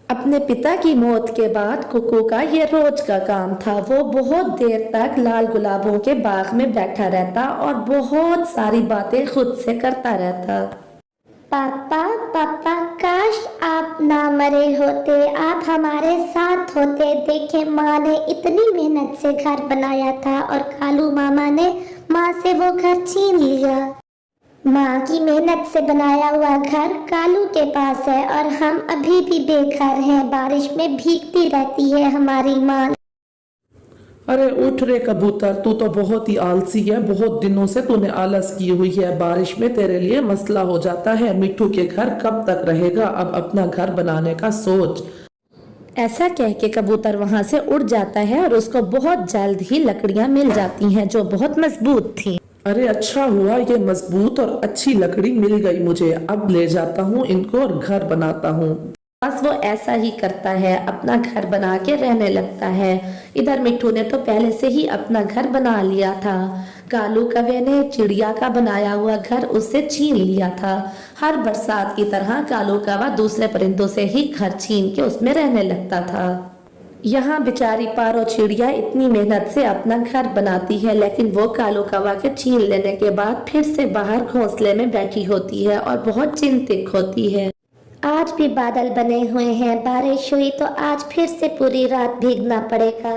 अपने पिता की मौत के बाद कुकू का ये रोज का काम था। वो बहुत देर तक लाल गुलाबों के बाग में बैठा रहता और बहुत सारी बातें खुद से करता रहता। पापा पापा, काश आप ना मरे होते, आप हमारे साथ होते। देखे, माँ ने इतनी मेहनत से घर बनाया था और कालू मामा ने माँ से वो घर छीन लिया। माँ की मेहनत से बनाया हुआ घर कालू के पास है और हम अभी भी बेघर हैं। बारिश में भीगती रहती है हमारी माँ। अरे उठ रे कबूतर, तू तो बहुत ही आलसी है। बहुत दिनों से तूने आलस की हुई है। बारिश में तेरे लिए मसला हो जाता है। मिट्टू के घर कब तक रहेगा? अब अपना घर बनाने का सोच। ऐसा कह के कबूतर वहां से उड़ जाता है और उसको बहुत जल्द ही लकड़ियां मिल जाती हैं जो बहुत मजबूत थी। अरे अच्छा हुआ, ये मजबूत और अच्छी लकड़ी मिल गई मुझे। अब ले जाता हूँ इनको और घर बनाता हूँ। बस वो ऐसा ही करता है, अपना घर बना के रहने लगता है। इधर मिट्टू ने तो पहले से ही अपना घर बना लिया था। कालू कौवे ने चिड़िया का बनाया हुआ घर उससे छीन लिया था। हर बरसात की तरह कालू कौवा दूसरे परिंदों से ही घर छीन के उसमें रहने लगता था। यहाँ बेचारी पारो चिड़िया इतनी मेहनत से अपना घर बनाती है, लेकिन वो कालू कौवा के छीन लेने के बाद फिर से बाहर घोंसले में बैठी होती है और बहुत चिंतित होती है। आज भी बादल बने हुए हैं, बारिश हुई तो आज फिर से पूरी रात भीगना पड़ेगा।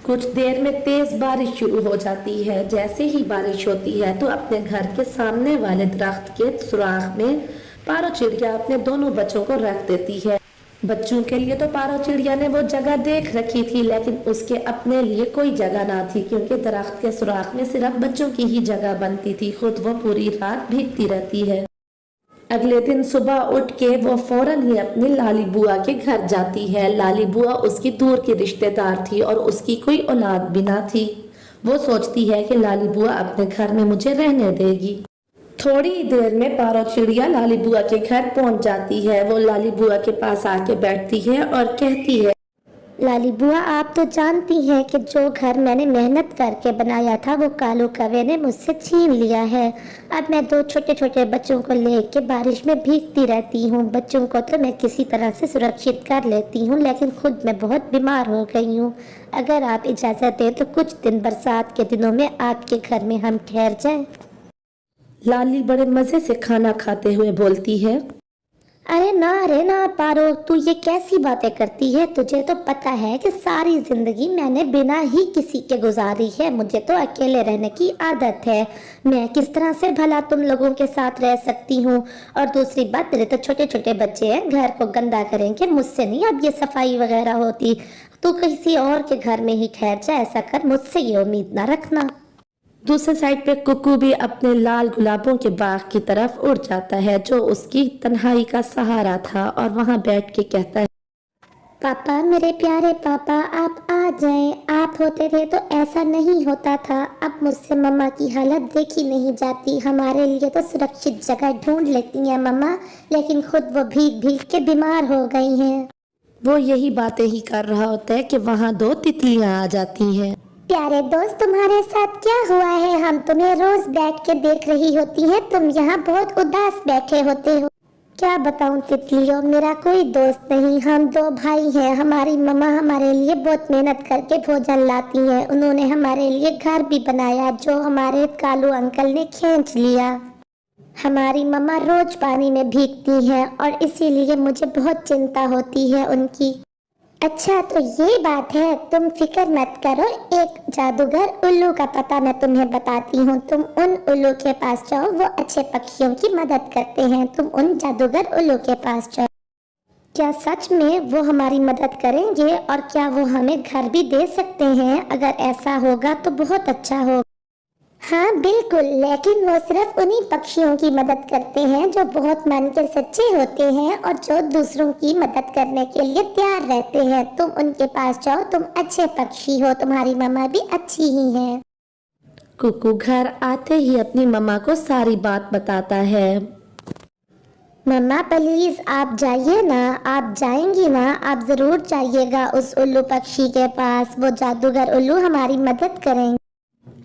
कुछ देर में तेज बारिश शुरू हो जाती है। जैसे ही बारिश होती है तो अपने घर के सामने वाले दरख्त के सुराख में पारो चिड़िया अपने दोनों बच्चों को रख देती है। बच्चों के लिए तो पारो चिड़िया ने वो जगह देख रखी थी, लेकिन उसके अपने लिए कोई जगह ना थी, क्योंकि दरख्त के सुराख में सिर्फ बच्चों की ही जगह बनती थी। खुद वो पूरी रात भीगती रहती है। अगले दिन सुबह उठ के वो फौरन ही अपनी लाली बुआ के घर जाती है। लाली बुआ उसकी दूर की रिश्तेदार थी और उसकी कोई औलाद भी ना थी। वो सोचती है कि लाली बुआ अपने घर में मुझे रहने देगी। थोड़ी देर में पारो चिड़िया लाली बुआ के घर पहुंच जाती है। वो लाली बुआ के पास आके बैठती है और कहती है, लाली बुआ, आप तो जानती हैं कि जो घर मैंने मेहनत करके बनाया था वो कालू कौवे ने मुझसे छीन लिया है। अब मैं दो छोटे छोटे बच्चों को लेके बारिश में भीगती रहती हूँ। बच्चों को तो मैं किसी तरह से सुरक्षित कर लेती हूँ, लेकिन खुद मैं बहुत बीमार हो गई हूँ। अगर आप इजाज़त दें तो कुछ दिन बरसात के दिनों में आपके घर में हम ठहर जाएं। लाली बड़े मजे से खाना खाते हुए बोलती है, अरे ना पारो, तू ये कैसी बातें करती है? तुझे तो पता है कि सारी जिंदगी मैंने बिना ही किसी के गुजारी है। मुझे तो अकेले रहने की आदत है। मैं किस तरह से भला तुम लोगों के साथ रह सकती हूँ? और दूसरी बात, तेरे तो छोटे छोटे बच्चे हैं, घर को गंदा करेंगे। मुझसे नहीं अब ये सफाई वगैरह होती। तू किसी और के घर में ही ठहर जा। ऐसा कर, मुझसे ये उम्मीद ना रखना। दूसरे साइड पे कुकू भी अपने लाल गुलाबों के बाग की तरफ उड़ जाता है, जो उसकी तन्हाई का सहारा था, और वहां बैठ के कहता है, पापा, मेरे प्यारे पापा, आप आ जाएं। आप होते थे तो ऐसा नहीं होता था। अब मुझसे मम्मा की हालत देखी नहीं जाती। हमारे लिए तो सुरक्षित जगह ढूंढ लेती हैं मम्मा, लेकिन खुद वो भीग भीग के बीमार हो गई हैं। वो यही बातें ही कर रहा होता है कि वहां दो तितलियां आ जाती हैं। प्यारे दोस्त, तुम्हारे साथ क्या हुआ है? हम तुम्हें रोज बैठ के देख रही होती हैं, तुम यहाँ बहुत उदास बैठे होते हो। क्या बताऊं तितलियों, मेरा कोई दोस्त नहीं। हम दो भाई हैं। हमारी मम्मा हमारे लिए बहुत मेहनत करके भोजन लाती हैं। उन्होंने हमारे लिए घर भी बनाया जो हमारे कालू अंकल ने खींच लिया। हमारी मम्मा रोज पानी में भीगती हैं और इसीलिए मुझे बहुत चिंता होती है उनकी। अच्छा, तो ये बात है, तुम फिक्र मत करो। एक जादूगर उल्लू का पता मैं तुम्हें बताती हूँ। तुम उन उल्लू के पास जाओ, वो अच्छे पक्षियों की मदद करते हैं। तुम उन जादूगर उल्लू के पास जाओ। क्या सच में वो हमारी मदद करेंगे? और क्या वो हमें घर भी दे सकते हैं? अगर ऐसा होगा तो बहुत अच्छा होगा। हाँ बिल्कुल, लेकिन वो सिर्फ उन्हीं पक्षियों की मदद करते हैं जो बहुत मन के सच्चे होते हैं और जो दूसरों की मदद करने के लिए तैयार रहते हैं। तुम उनके पास जाओ, तुम अच्छे पक्षी हो, तुम्हारी मम्मा भी अच्छी ही है। कुकू घर आते ही अपनी मम्मा को सारी बात बताता है। मम्मा प्लीज आप जाइए ना, आप जाएंगी ना? आप जरूर जाइएगा उस उल्लू पक्षी के पास। वो जादूगर उल्लू हमारी मदद करेंगे।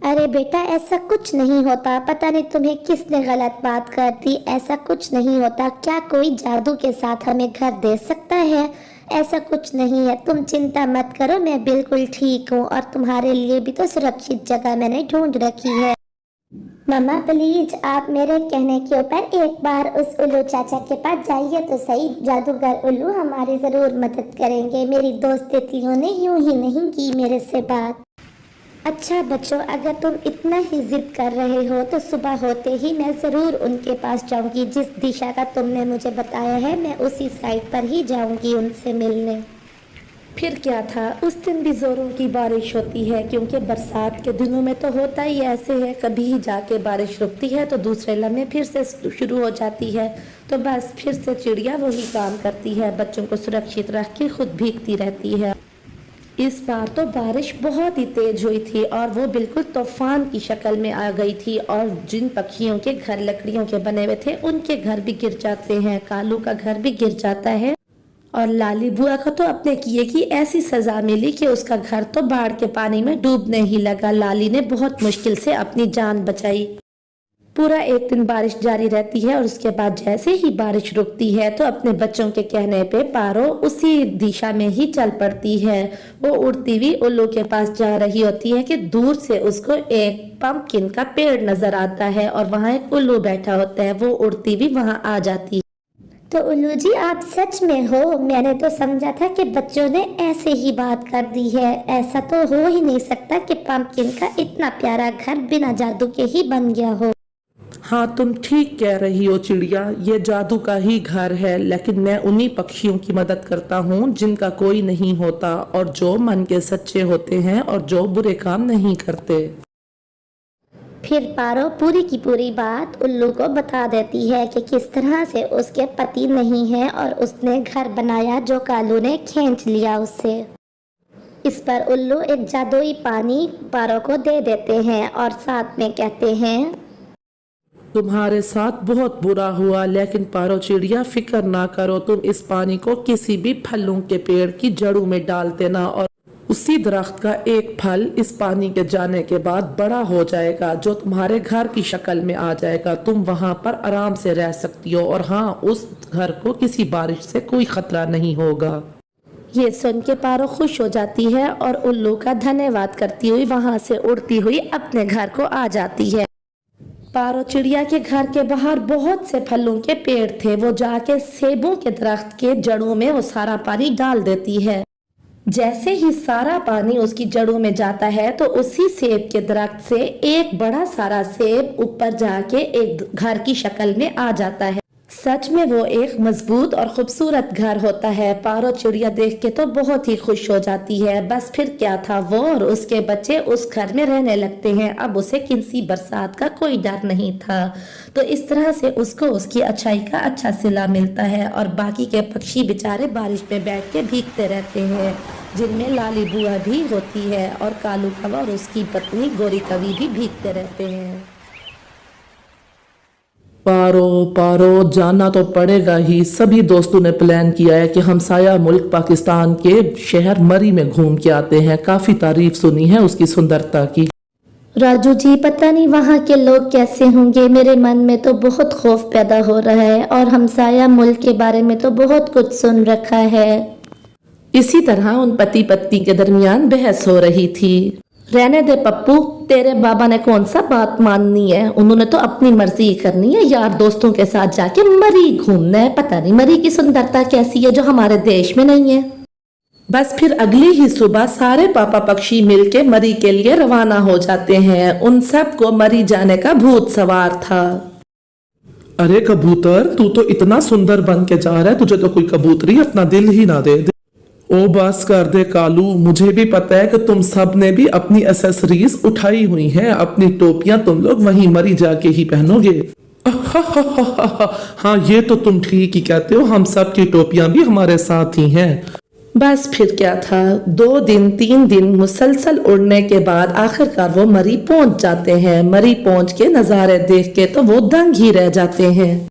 अरे बेटा, ऐसा कुछ नहीं होता। पता नहीं तुम्हें किसने गलत बात कर दी। ऐसा कुछ नहीं होता। क्या कोई जादू के साथ हमें घर दे सकता है? ऐसा कुछ नहीं है, तुम चिंता मत करो, मैं बिल्कुल ठीक हूँ और तुम्हारे लिए भी तो सुरक्षित जगह मैंने ढूंढ रखी है। मम्मा प्लीज आप मेरे कहने के ऊपर एक बार उस उल्लू चाचा के पास जाइए तो सही। जादूगर उल्लू हमारी जरूर मदद करेंगे। मेरी दोस्त तितलियों ने यूं ही नहीं की मेरे से बात। अच्छा बच्चों, अगर तुम इतना ही जिद कर रहे हो तो सुबह होते ही मैं ज़रूर उनके पास जाऊंगी। जिस दिशा का तुमने मुझे बताया है मैं उसी साइड पर ही जाऊंगी उनसे मिलने। फिर क्या था, उस दिन भी जोरों की बारिश होती है, क्योंकि बरसात के दिनों में तो होता ही ऐसे है, कभी ही जाके बारिश रुकती है तो दूसरे लम्हे फिर से शुरू हो जाती है। तो बस फिर से चिड़िया वही काम करती है, बच्चों को सुरक्षित रख के खुद भीगती रहती है। इस बार तो बारिश बहुत ही तेज हुई थी और वो बिल्कुल तूफान की शक्ल में आ गई थी, और जिन पक्षियों के घर लकड़ियों के बने हुए थे उनके घर भी गिर जाते हैं। कालू का घर भी गिर जाता है और लाली बुआ को तो अपने किए की ऐसी सजा मिली कि उसका घर तो बाढ़ के पानी में डूबने ही लगा। लाली ने बहुत मुश्किल से अपनी जान बचाई। पूरा एक दिन बारिश जारी रहती है और उसके बाद जैसे ही बारिश रुकती है तो अपने बच्चों के कहने पे पारो उसी दिशा में ही चल पड़ती है। वो उड़ती हुई उल्लू के पास जा रही होती है कि दूर से उसको एक पंपकिन का पेड़ नजर आता है और वहाँ एक उल्लू बैठा होता है। वो उड़ती हुई वहाँ आ जाती है। तो उल्लू जी आप सच में हो? मैंने तो समझा था कि बच्चों ने ऐसे ही बात कर दी है। ऐसा तो हो ही नहीं सकता कि पंपकिन का इतना प्यारा घर बिना जादू के ही बन गया हो। हाँ तुम ठीक कह रही हो चिड़िया, ये जादू का ही घर है, लेकिन मैं उन्हीं पक्षियों की मदद करता हूँ जिनका कोई नहीं होता और जो मन के सच्चे होते हैं और जो बुरे काम नहीं करते। फिर पारो पूरी की पूरी बात उल्लू को बता देती है कि किस तरह से उसके पति नहीं है और उसने घर बनाया जो कालू ने खींच लिया उससे। इस पर उल्लू एक जादुई पानी पारो को दे देते हैं और साथ में कहते हैं तुम्हारे साथ बहुत बुरा हुआ, लेकिन पारो चिड़िया फिक्र ना करो, तुम इस पानी को किसी भी फलों के पेड़ की जड़ों में डाल देना और उसी दरख्त का एक फल इस पानी के जाने के बाद बड़ा हो जाएगा जो तुम्हारे घर की शक्ल में आ जाएगा। तुम वहां पर आराम से रह सकती हो और हाँ, उस घर को किसी बारिश से कोई खतरा नहीं होगा। ये सुन के पारो खुश हो जाती है और उल्लू का धन्यवाद करती हुई वहां से उड़ती हुई अपने घर को आ जाती है। पारो चिड़िया के घर के बाहर बहुत से फलों के पेड़ थे। वो जाके सेबों के दरख्त के जड़ों में वो सारा पानी डाल देती है। जैसे ही सारा पानी उसकी जड़ों में जाता है तो उसी सेब के दरख्त से एक बड़ा सारा सेब ऊपर जाके एक घर की शक्ल में आ जाता है। सच में वो एक मजबूत और खूबसूरत घर होता है। पारो चिड़िया देख के तो बहुत ही खुश हो जाती है। बस फिर क्या था, वो और उसके बच्चे उस घर में रहने लगते हैं। अब उसे किसी बरसात का कोई डर नहीं था। तो इस तरह से उसको उसकी अच्छाई का अच्छा सिला मिलता है और बाकी के पक्षी बेचारे बारिश में बैठ के भीगते रहते हैं, जिनमें लाली बुआ भी होती है और कालू कौवा और उसकी पत्नी गोरी कवि भी भीगते रहते हैं। पारो पारो जाना तो पड़ेगा ही। सभी दोस्तों ने प्लान किया है कि हम साया मुल्क पाकिस्तान के शहर मरी में घूम के आते हैं। काफी तारीफ सुनी है उसकी सुंदरता की। राजू जी पता नहीं वहाँ के लोग कैसे होंगे, मेरे मन में तो बहुत खौफ पैदा हो रहा है और हमसाया मुल्क के बारे में तो बहुत कुछ सुन रखा है। इसी तरह उन पति पत्नी के दरमियान बहस हो रही थी। रहने दे पप्पू, तेरे बाबा ने कौन सा बात माननी है, उन्होंने तो अपनी मर्जी करनी है। यार दोस्तों के साथ जाके मरी घूमना है। पता नहीं मरी की सुंदरता कैसी है जो हमारे देश में नहीं है। बस फिर अगली ही सुबह सारे पापा पक्षी मिलके मरी के लिए रवाना हो जाते हैं। उन सब को मरी जाने का भूत सवार था। अरे कबूतर, तू तो इतना सुंदर बन के जा रहा है, तुझे तो कोई कबूतरी अपना दिल ही ना दे। ओ बस कर दे कालू, मुझे भी पता है कि तुम सब ने भी अपनी एसेसरीज उठाई हुई हैं। अपनी टोपियां तुम लोग वहीं मरी जाके ही पहनोगे। हाँ ये तो तुम ठीक ही कहते हो, हम सब की टोपियां भी हमारे साथ ही हैं। बस फिर क्या था, 2 दिन 3 दिन मुसलसल उड़ने के बाद आखिरकार वो मरी पहुंच जाते हैं। मरी पहुंच के नजारे देख के तो वो दंग ही रह जाते हैं।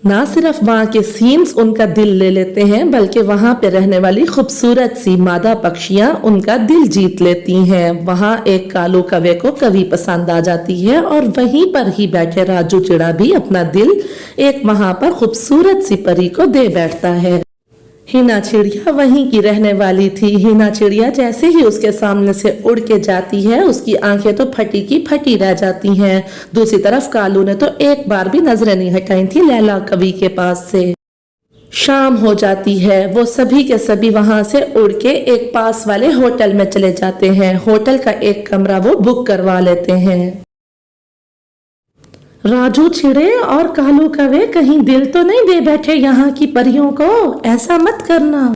ना सिर्फ वहाँ के सीन्स उनका दिल ले लेते हैं, बल्कि वहाँ पे रहने वाली खूबसूरत सी मादा पक्षियाँ उनका दिल जीत लेती हैं। वहाँ एक कालू कौवे को कवि पसंद आ जाती है और वहीं पर ही बैठे राजू चिड़ा भी अपना दिल एक वहाँ पर खूबसूरत सी परी को दे बैठता है। हिना चिड़िया वहीं की रहने वाली थी। हिना चिड़िया जैसे ही उसके सामने से उड़ के जाती है, उसकी आंखें तो फटी की फटी रह जाती हैं। दूसरी तरफ कालू ने तो एक बार भी नजरें नहीं हटाई थी लैला कवि के पास से। शाम हो जाती है, वो सभी के सभी वहां से उड़ के एक पास वाले होटल में चले जाते हैं। होटल का एक कमरा वो बुक करवा लेते हैं। राजू चिड़े और कालू कवे कहीं दिल तो नहीं दे बैठे यहाँ की परियों को, ऐसा मत करना।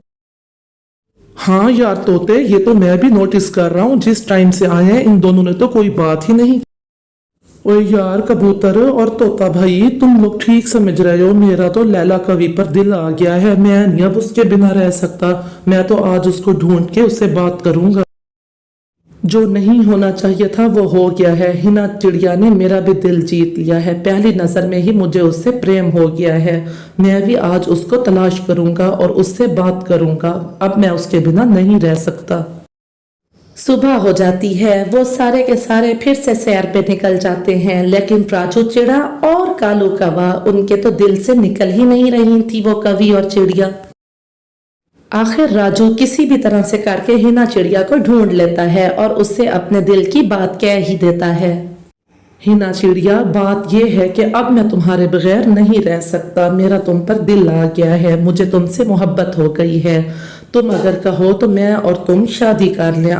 हाँ यार तोते, ये तो मैं भी नोटिस कर रहा हूँ, जिस टाइम से आए हैं इन दोनों ने तो कोई बात ही नहीं। ओए यार कबूतर और तोता भाई, तुम लोग ठीक समझ रहे हो, मेरा तो लैला कवि पर दिल आ गया है। मैं नहीं अब उसके बिना रह सकता। मैं तो आज उसको ढूंढ के उससे बात करूंगा। जो नहीं होना चाहिए था वो हो गया है। हिना चिड़िया ने मेरा भी दिल जीत लिया है। पहली नजर में ही मुझे उससे प्रेम हो गया है। मैं भी आज उसको तलाश करूंगा और उससे बात करूंगा। अब मैं उसके बिना नहीं रह सकता। सुबह हो जाती है, वो सारे के सारे फिर से सैर पे निकल जाते हैं, लेकिन राजू चिड़ा और कालू कवा उनके तो दिल से निकल ही नहीं रही थी वो कवि और चिड़िया। आखिर राजू किसी भी तरह से करके हिना चिड़िया को ढूंढ लेता है और उससे अपने दिल की बात कह ही देता है। हिना चिड़िया, बात ये है कि अब मैं तुम्हारे बगैर नहीं रह सकता। मेरा तुम पर दिल आ गया है, मुझे तुमसे मोहब्बत हो गई है। तुम अगर कहो तो मैं और तुम शादी कर लें।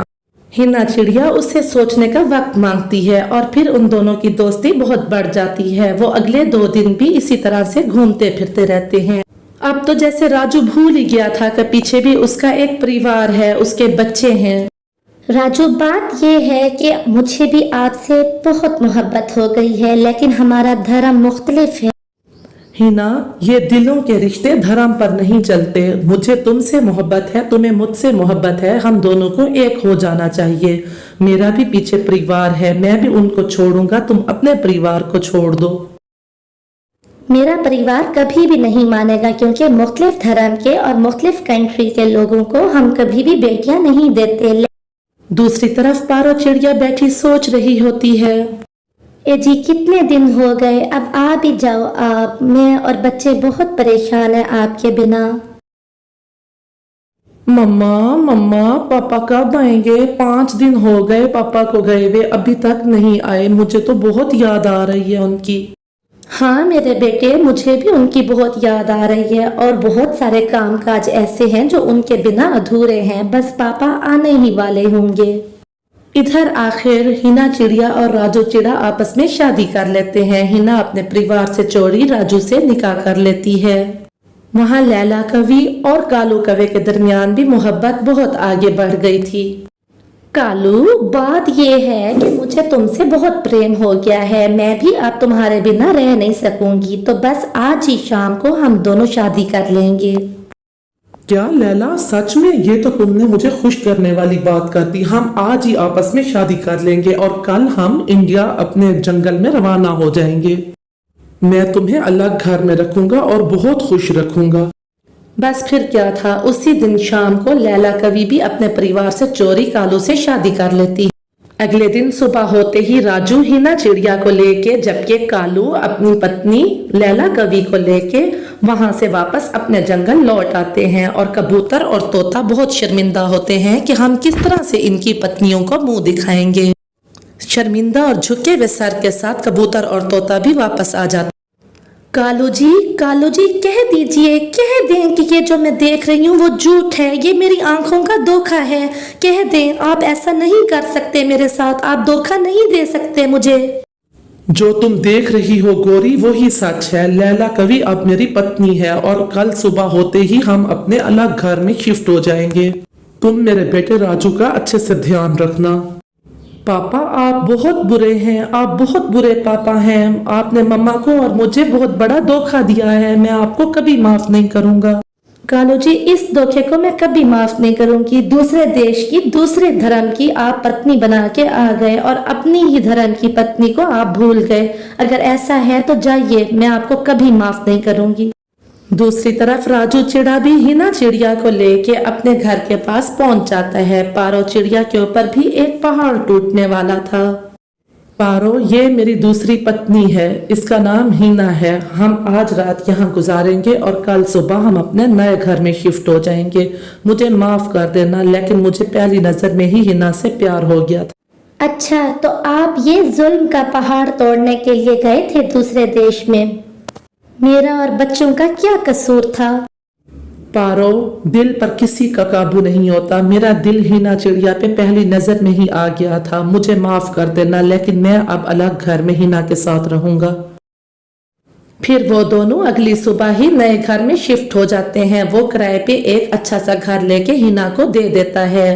हिना चिड़िया उससे सोचने का वक्त मांगती है और फिर उन दोनों की दोस्ती बहुत बढ़ जाती है। वो अगले 2 दिन भी इसी तरह से घूमते फिरते रहते हैं। अब तो जैसे राजू भूल ही गया था कि पीछे भी उसका एक परिवार है, उसके बच्चे हैं। राजू, बात ये है कि मुझे भी आपसे बहुत मोहब्बत हो गई है, लेकिन हमारा धर्म मुख्तलिफ है। हिना, ये दिलों के रिश्ते धर्म पर नहीं चलते। मुझे तुमसे मोहब्बत है, तुम्हें मुझसे मोहब्बत है, हम दोनों को एक हो जाना चाहिए। मेरा भी पीछे परिवार है, मैं भी उनको छोड़ूंगा, तुम अपने परिवार को छोड़ दो। मेरा परिवार कभी भी नहीं मानेगा, क्योंकि मुख्तलिफ धर्म के और मुख्तलिफ कंट्री के लोगों को हम कभी भी बेटियां नहीं देते। दूसरी तरफ पारो चिड़िया बैठी सोच रही होती है। ए जी, कितने दिन हो गए, अब आ भी जाओ आप। मैं और बच्चे बहुत परेशान हैं आपके बिना। मम्मा मम्मा, पापा कब आएंगे? 5 दिन हो गए पापा को गए हुए, अभी तक नहीं आए। मुझे तो बहुत याद आ रही है उनकी। हाँ मेरे बेटे, मुझे भी उनकी बहुत याद आ रही है और बहुत सारे कामकाज ऐसे हैं जो उनके बिना अधूरे हैं। बस पापा आने ही वाले होंगे। इधर आखिर हिना चिड़िया और राजू चिड़ा आपस में शादी कर लेते हैं। हिना अपने परिवार से चोरी राजू से निकाह कर लेती है। वहाँ लैला कवि और कालू कवे के दरमियान भी मोहब्बत बहुत आगे बढ़ गई थी। कालू, बात ये है कि मुझे तुमसे बहुत प्रेम हो गया है। मैं भी अब तुम्हारे बिना रह नहीं सकूंगी, तो बस आज ही शाम को हम दोनों शादी कर लेंगे। क्या लैला, सच में? ये तो तुमने मुझे खुश करने वाली बात कर दी। हम आज ही आपस में शादी कर लेंगे और कल हम इंडिया अपने जंगल में रवाना हो जाएंगे। मैं तुम्हें अलग घर में रखूंगा और बहुत खुश रखूंगा। बस फिर क्या था, उसी दिन शाम को लैला कवि भी अपने परिवार से चोरी कालू से शादी कर लेती है। अगले दिन सुबह होते ही राजू हिना चिड़िया को लेके, जबकि कालू अपनी पत्नी लैला कवि को लेके वहां से वापस अपने जंगल लौट आते हैं। और कबूतर और तोता बहुत शर्मिंदा होते हैं कि हम किस तरह से इनकी पत्नियों को मुंह दिखाएंगे। शर्मिंदा और झुके हुए सर के साथ कबूतर और तोता भी वापस आ जाते। कालू जी कह दीजिए, कह दें कि ये जो मैं देख रही हूँ वो झूठ है, ये मेरी आंखों का धोखा है। कह दें, आप ऐसा नहीं कर सकते मेरे साथ, आप धोखा नहीं दे सकते मुझे। जो तुम देख रही हो गोरी, वही सच है। लैला कवि अब मेरी पत्नी है और कल सुबह होते ही हम अपने अलग घर में शिफ्ट हो जाएंगे। तुम मेरे बेटे राजू का अच्छे से ध्यान रखना। पापा, आप बहुत बुरे हैं, आप बहुत बुरे पापा हैं। आपने मम्मा को और मुझे बहुत बड़ा धोखा दिया है। मैं आपको कभी माफ नहीं करूंगा। कालू जी, इस धोखे को मैं कभी माफ नहीं करूंगी। दूसरे देश की, दूसरे धर्म की आप पत्नी बना के आ गए और अपनी ही धर्म की पत्नी को आप भूल गए। अगर ऐसा है तो जाइए, मैं आपको कभी माफ नहीं करूंगी। दूसरी तरफ राजू चिड़ा भी हिना चिड़िया को लेके अपने घर के पास पहुंच जाता है। पारो चिड़िया के ऊपर भी एक पहाड़ टूटने वाला था। पारो, ये मेरी दूसरी पत्नी है, इसका नाम हीना है। हम आज रात यहाँ गुजारेंगे और कल सुबह हम अपने नए घर में शिफ्ट हो जाएंगे। मुझे माफ कर देना, लेकिन मुझे पहली नजर में ही हिना से प्यार हो गया था। अच्छा, तो आप ये जुल्म का पहाड़ तोड़ने के लिए गए थे दूसरे देश में। मेरा और बच्चों का क्या कसूर था। पारो, दिल पर किसी का काबू नहीं होता। मेरा दिल हीना चिड़िया पे पहली नजर में ही आ गया था। मुझे माफ कर देना, लेकिन मैं अब अलग घर में हीना के साथ रहूंगा। फिर वो दोनों अगली सुबह ही नए घर में शिफ्ट हो जाते हैं। वो किराए पे एक अच्छा सा घर लेके हीना को दे देता है।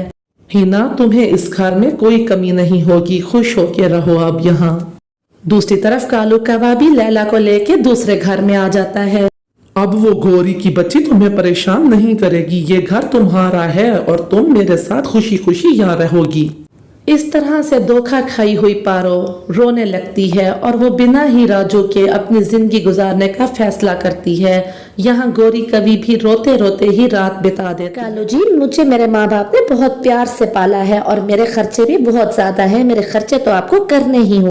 हीना, तुम्हें इस घर में कोई कमी नहीं होगी, खुश होके रहो अब यहाँ। दूसरी तरफ कालू कौवा भी लैला को लेके दूसरे घर में आ जाता है। अब वो गोरी की बच्ची तुम्हें परेशान नहीं करेगी। ये घर तुम्हारा है और तुम मेरे साथ खुशी खुशी यहाँ रहोगी। इस तरह से धोखा खाई हुई पारो रोने लगती है और वो बिना ही राजू के अपनी जिंदगी गुजारने का फैसला करती है। यहाँ गोरी कवि भी रोते रोते ही रात बिता दे। कालू जी, मुझे मेरे माँ बाप ने बहुत प्यार से पाला है और मेरे खर्चे भी बहुत ज्यादा हैं। मेरे खर्चे तो आपको करने ही हो।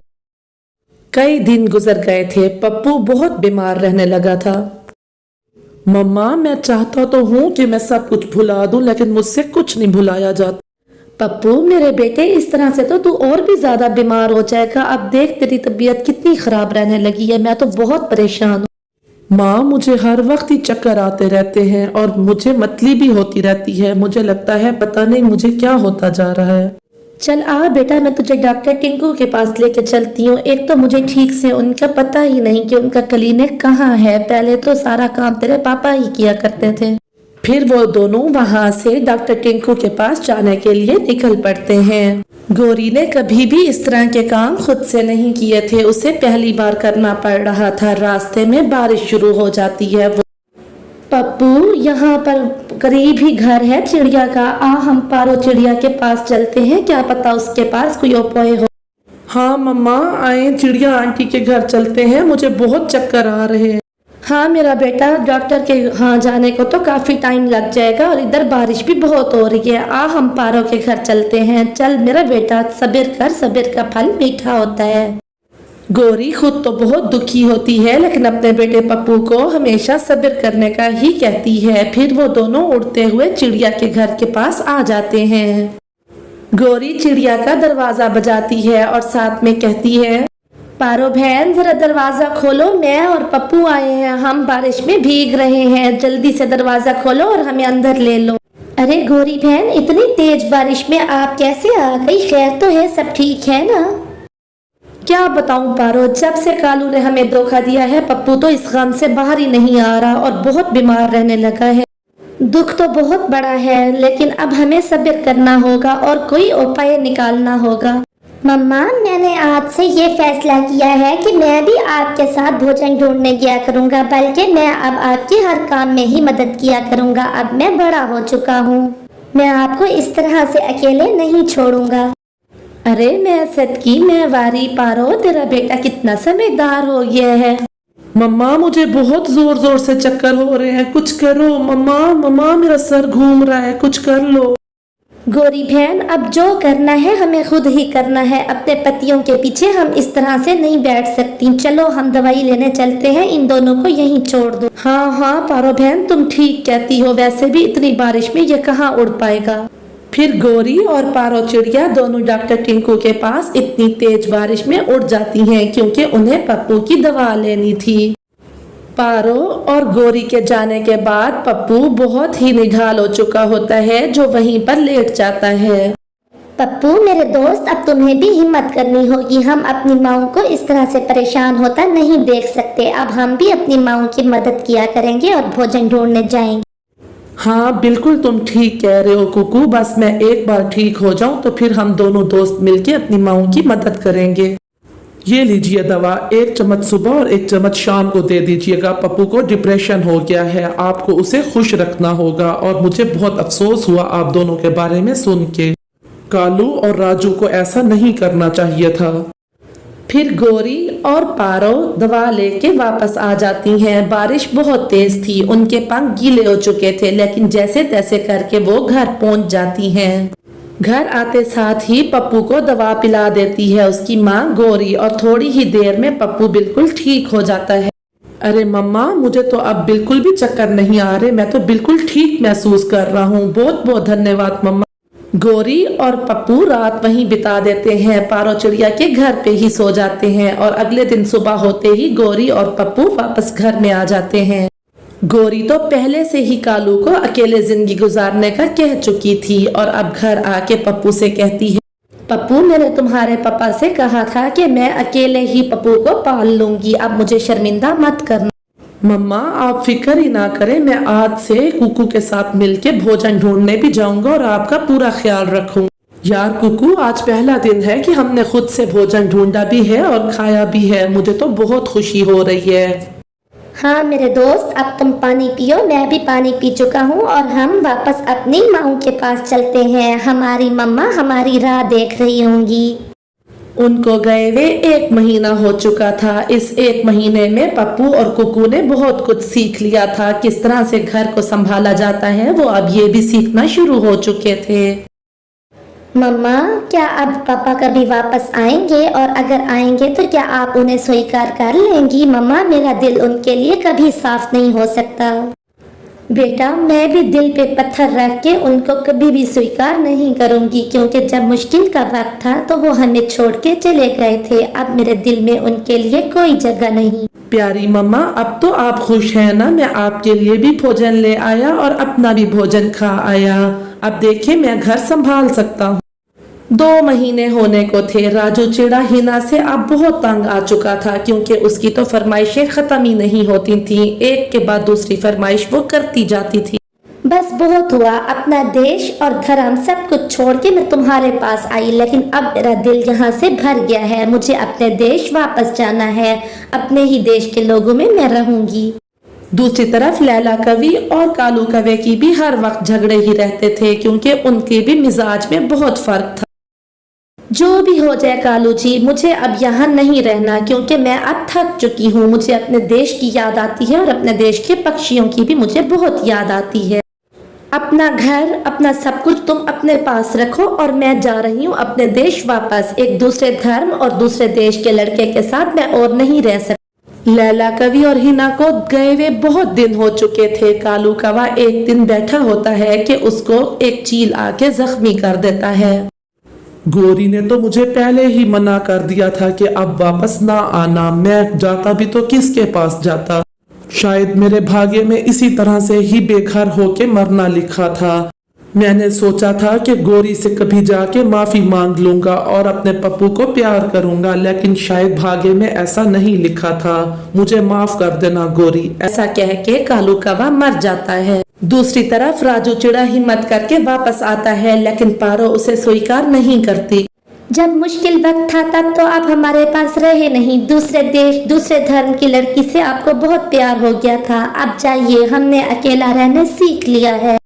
कई दिन गुजर गए थे। पप्पू बहुत बीमार रहने लगा था। मम्मा, मैं चाहता तो हूँ कि मैं सब कुछ भुला दूं, लेकिन मुझसे कुछ नहीं भुलाया जाता। पप्पू मेरे बेटे, इस तरह से तो तू और भी ज्यादा बीमार हो जाएगा। अब देख तेरी तबीयत कितनी खराब रहने लगी है। मैं तो बहुत परेशान हूँ। माँ, मुझे हर वक्त ही चक्कर आते रहते हैं और मुझे मतली भी होती रहती है। मुझे लगता है पता नहीं मुझे क्या होता जा रहा है। चल आ बेटा, मैं तुझे डॉक्टर टिंकू के पास लेके चलती हूँ। एक तो मुझे ठीक से उनका पता ही नहीं कि उनका क्लिनिक कहाँ है। पहले तो सारा काम तेरे पापा ही किया करते थे। फिर वो दोनों वहाँ से डॉक्टर टिंकू के पास जाने के लिए निकल पड़ते हैं। गोरी ने कभी भी इस तरह के काम खुद से नहीं किए थे। उसे पहली बार करना पड़ रहा था। रास्ते में बारिश शुरू हो जाती है। पप्पू, यहाँ पर करीब ही घर है चिड़िया का। आ हम पारो चिड़िया के पास चलते हैं, क्या पता उसके पास कोई उपाय हो। हाँ मम्मा, आए चिड़िया आंटी के घर चलते हैं। मुझे बहुत चक्कर आ रहे हैं। हाँ मेरा बेटा, डॉक्टर के यहाँ जाने को तो काफी टाइम लग जाएगा और इधर बारिश भी बहुत हो रही है। आ हम पारो के घर चलते हैं। चल मेरा बेटा, सब्र कर, सब्र का फल मीठा होता है। गोरी खुद तो बहुत दुखी होती है, लेकिन अपने बेटे पप्पू को हमेशा सब्र करने का ही कहती है। फिर वो दोनों उड़ते हुए चिड़िया के घर के पास आ जाते हैं। गोरी चिड़िया का दरवाजा बजाती है और साथ में कहती है, पारो बहन जरा दरवाजा खोलो, मैं और पप्पू आए हैं। हम बारिश में भीग रहे हैं, जल्दी से दरवाजा खोलो और हमें अंदर ले लो। अरे गोरी बहन, इतनी तेज बारिश में आप कैसे आ गई? खैर तो है, सब ठीक है ना? क्या बताऊं पारो, जब से कालू ने हमें धोखा दिया है, पप्पू तो इस गम से बाहर ही नहीं आ रहा और बहुत बीमार रहने लगा है। दुख तो बहुत बड़ा है, लेकिन अब हमें सब्र करना होगा और कोई उपाय निकालना होगा। मम्मा, मैंने आज से ये फैसला किया है कि मैं भी आपके साथ भोजन ढूंढने गया करूंगा, बल्कि मैं अब आपके हर काम में ही मदद किया करूंगा। अब मैं बड़ा हो चुका हूँ, मैं आपको इस तरह से अकेले नहीं छोड़ूंगा। अरे मैं सदकी मैं वारी पारो, तेरा बेटा कितना समझदार हो गया है। मम्मा, मुझे बहुत जोर जोर से चक्कर हो रहे हैं, कुछ करो। मम्मा मम्मा, मेरा सर घूम रहा है, कुछ कर लो। गोरी बहन, अब जो करना है हमें खुद ही करना है। अपने पतियों के पीछे हम इस तरह से नहीं बैठ सकती। चलो हम दवाई लेने चलते हैं, इन दोनों को यहीं छोड़ दो। हाँ हाँ पारो बहन, तुम ठीक कहती हो। वैसे भी इतनी बारिश में ये कहाँ उड़ पाएगा। फिर गोरी और पारो चिड़िया दोनों डॉक्टर टिंकू के पास इतनी तेज बारिश में उड़ जाती हैं, क्योंकि उन्हें पप्पू की दवा लेनी थी। पारो और गोरी के जाने के बाद पप्पू बहुत ही निढाल हो चुका होता है, जो वहीं पर लेट जाता है। पप्पू मेरे दोस्त, अब तुम्हें भी हिम्मत करनी होगी। हम अपनी माँ को इस तरह से परेशान होता नहीं देख सकते। अब हम भी अपनी माँ की मदद किया करेंगे और भोजन ढूंढने जाएंगे। हाँ बिल्कुल, तुम ठीक कह रहे हो कुकू। बस मैं एक बार ठीक हो जाऊं तो फिर हम दोनों दोस्त मिलके अपनी माँ की मदद करेंगे। ये लीजिए दवा, 1 चम्मच सुबह और 1 चम्मच शाम को दे दीजिएगा। पप्पू को डिप्रेशन हो गया है, आपको उसे खुश रखना होगा। और मुझे बहुत अफसोस हुआ आप दोनों के बारे में सुन के। कालू और राजू को ऐसा नहीं करना चाहिए था। फिर गोरी और पारो दवा लेके वापस आ जाती हैं। बारिश बहुत तेज थी, उनके पंख गीले हो चुके थे, लेकिन जैसे तैसे करके वो घर पहुंच जाती हैं। घर आते साथ ही पप्पू को दवा पिला देती है उसकी माँ गौरी और थोड़ी ही देर में पप्पू बिल्कुल ठीक हो जाता है। अरे मम्मा, मुझे तो अब बिल्कुल भी चक्कर नहीं आ रहे, मैं तो बिल्कुल ठीक महसूस कर रहा हूँ। बहुत बहुत धन्यवाद मम्मा। गौरी और पप्पू रात वहीं बिता देते हैं, पारो चिड़िया के घर पे ही सो जाते हैं और अगले दिन सुबह होते ही गौरी और पप्पू वापस घर में आ जाते हैं। गौरी तो पहले से ही कालू को अकेले जिंदगी गुजारने का कह चुकी थी और अब घर आके पप्पू से कहती है, पप्पू मैंने तुम्हारे पापा से कहा था कि मैं अकेले ही पप्पू को पाल लूंगी, अब मुझे शर्मिंदा मत करना। मम्मा आप फिक्र ही ना करें, मैं आज से कुकू के साथ मिलके भोजन ढूंढने भी जाऊंगा और आपका पूरा ख्याल रखूंगा। यार कुकू, आज पहला दिन है कि हमने खुद से भोजन ढूंढा भी है और खाया भी है, मुझे तो बहुत खुशी हो रही है। हाँ मेरे दोस्त, अब तुम पानी पियो, मैं भी पानी पी चुका हूँ और हम वापस अपनी माँ के पास चलते हैं। हमारी मम्मा हमारी राह देख रही होंगी। उनको गए हुए 1 महीना हो चुका था। इस 1 महीने में पप्पू और कुकू ने बहुत कुछ सीख लिया था, किस तरह से घर को संभाला जाता है वो अब ये भी सीखना शुरू हो चुके थे। मम्मा, क्या अब पापा कभी वापस आएंगे और अगर आएंगे तो क्या आप उन्हें स्वीकार कर लेंगी? मम्मा, मेरा दिल उनके लिए कभी साफ नहीं हो सकता। बेटा, मैं भी दिल पे पत्थर रख के उनको कभी भी स्वीकार नहीं करूंगी, क्योंकि जब मुश्किल का वक्त था तो वो हमें छोड़ के चले गए थे। अब मेरे दिल में उनके लिए कोई जगह नहीं। प्यारी मम्मा, अब तो आप खुश हैं ना? मैं आपके लिए भी भोजन ले आया और अपना भी भोजन खा आया। अब देखिए मैं घर संभाल सकता हूँ। 2 महीने होने को थे। राजू चिड़ा हिना से अब बहुत तंग आ चुका था, क्योंकि उसकी तो फरमाइशें खत्म ही नहीं होती थी। एक के बाद दूसरी फरमाइश वो करती जाती थी। बस बहुत हुआ, अपना देश और धर्म सब कुछ छोड़ के मैं तुम्हारे पास आई, लेकिन अब मेरा दिल यहाँ से भर गया है। मुझे अपने देश वापस जाना है, अपने ही देश के लोगों में मैं रहूंगी। दूसरी तरफ लैला कवि और कालू कवे की भी हर वक्त झगड़े ही रहते थे, क्योंकि उनके भी मिजाज में बहुत फर्क था। जो भी हो जाए कालू जी, मुझे अब यहाँ नहीं रहना, क्योंकि मैं अब थक चुकी हूँ। मुझे अपने देश की याद आती है और अपने देश के पक्षियों की भी मुझे बहुत याद आती है। अपना घर, अपना सब कुछ तुम अपने पास रखो और मैं जा रही हूँ अपने देश वापस। एक दूसरे धर्म और दूसरे देश के लड़के के साथ मैं और नहीं रह सकती। लैला कवि और हिना को गए हुए बहुत दिन हो चुके थे। कालू कवा एक दिन बैठा होता है कि उसको एक चील आके जख्मी कर देता है। गौरी ने तो मुझे पहले ही मना कर दिया था कि अब वापस ना आना। मैं जाता भी तो किसके पास जाता? शायद मेरे भाग्य में इसी तरह से ही बेघर होके मरना लिखा था। मैंने सोचा था कि गौरी से कभी जाके माफी मांग लूंगा और अपने पप्पू को प्यार करूंगा, लेकिन शायद भाग्य में ऐसा नहीं लिखा था। मुझे माफ कर देना गौरी। ऐसा कह के कालू कवा मर जाता है। दूसरी तरफ राजू चिड़ा हिम्मत करके वापस आता है, लेकिन पारो उसे स्वीकार नहीं करती। जब मुश्किल वक्त था तब तो आप हमारे पास रहे नहीं। दूसरे देश, दूसरे धर्म की लड़की से आपको बहुत प्यार हो गया था। अब जाइए, हमने अकेला रहने सीख लिया है।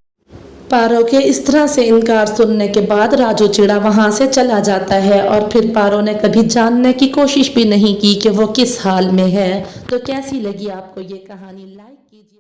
पारो के इस तरह से इनकार सुनने के बाद राजू चिड़ा वहां से चला जाता है और फिर पारो ने कभी जानने की कोशिश भी नहीं की कि वो किस हाल में है। तो कैसी लगी आपको ये कहानी? लाइक कीजिए।